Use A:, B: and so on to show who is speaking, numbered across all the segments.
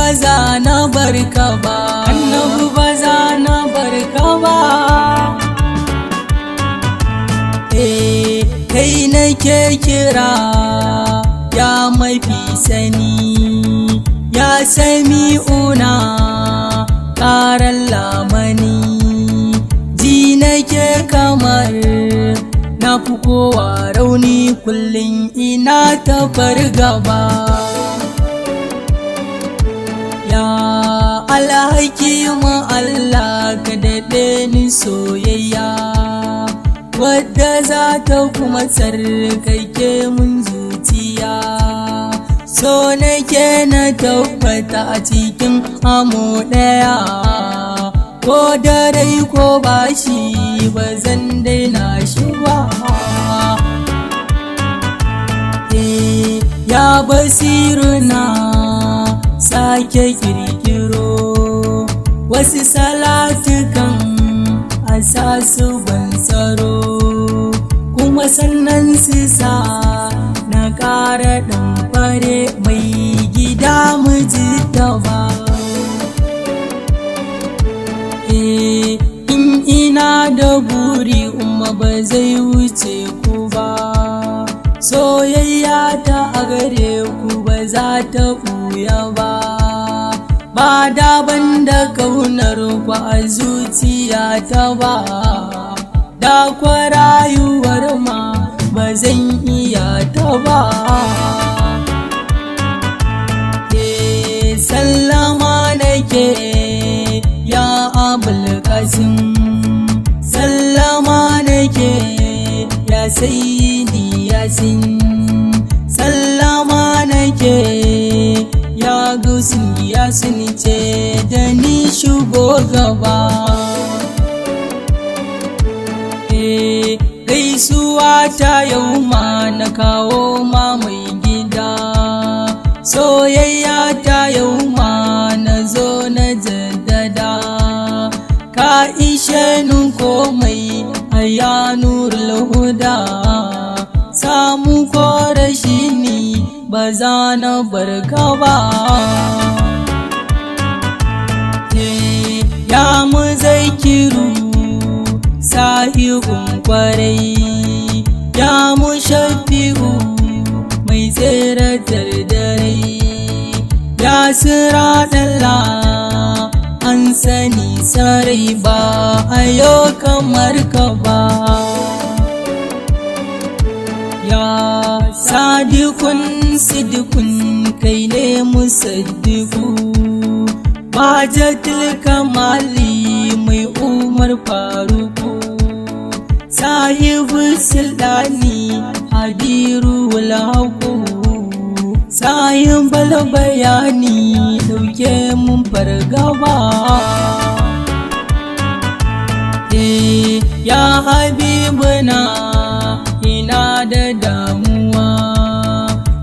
A: ba za na barka ba, annabi ba za na barka ba. Kai nake kira ya mafi sani, ya sami'una ƙarar lamani. Ji nake kamar na fi kowa rauni, kullum ina ta fargaba. Ya alhakimu Allah ka daɗe ni soyayya, wadda za ta kuma tsarkake mun zuciya. So nake na tabbata a cikin amo ɗaya, ko da rai ko bashi ba zan daina shi ba. Ya basiruna sake kirkiro wasu salatukan a sa su ban tsaro, kuma sannan su sa na ƙara ɗanfare mai gida miji da ba. In ina da buri umma ba zai wuce ku ba, soyayya ta a gare ku ba za ta ɓuya ba. Ba daban da kaunar ku a zuciya ta ba, da kwa rayuwar ma ba zan iya ta ba. Sallama nake ya Abul Qasim, sallama nake ya Sayyidi Yasin, sallama nake ya Gusin Yasin, ce da ni shigo gaba. Gaisuwa ta yau ma na kawo ma mai gida, soyayya ta yau ma na zo na jaddada. Ka ishe ni komai a ya nurul huda, samu ko rashi ni ba za na barka ba. Ya Muzakiru sahibin kwarai, ya Mushabbihu mai tseratar dare, ya Siradallah an sani sarai ba a yau kamar ka ba. Ya Sadikun Sidikun kai ne Musaddiku, Bajatul Kamali mai Umar Faruku, Sahibu Sultani Hadiru Lahu, sayin balbayani dauke mun fargaba. Ya Habibuna ina da damuwa,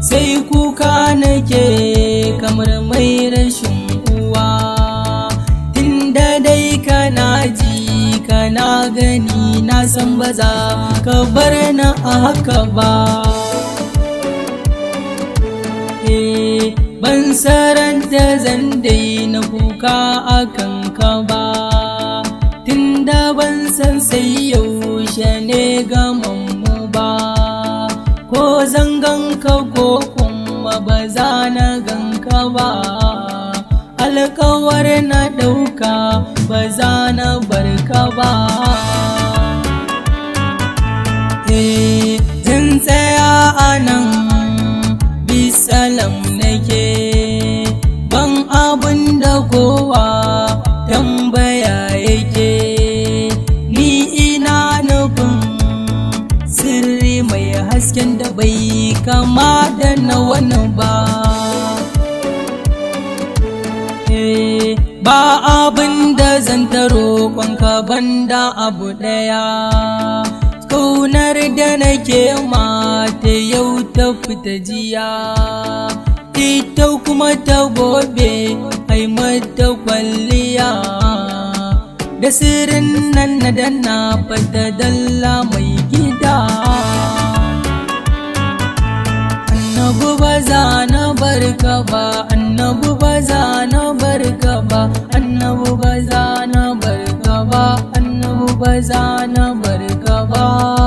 A: sai kuka nake kamar mai rashin uwa. Tunda dai kana ji kana gani na san ba za ka bar na haka ba. Ban saran da zan daina kuka akan ka ba, tunda ban san sai yaushe ne gaman mu ba. Ko zan ganka ko kuma ba za na ganka ba, alkawar na ɗauka ba za na barka ba. Zan tsaya a nan bisalam nake, ban abin da kowa tambaya yake. Ni ina nufin sirri mai hasken da bai kama da na wani ba. Ba abin da zan taro kwanka banda abu ɗaya, kaunar da nake ma ta yau ta fita jiya, ita kuma ta gobe ai mata kwalliya. Da sirrin nan na danna fata dalla mai gida. Annabi ba za na barka ba, annabi ba za na ba za na barka ba, annabi ba za na barka ba.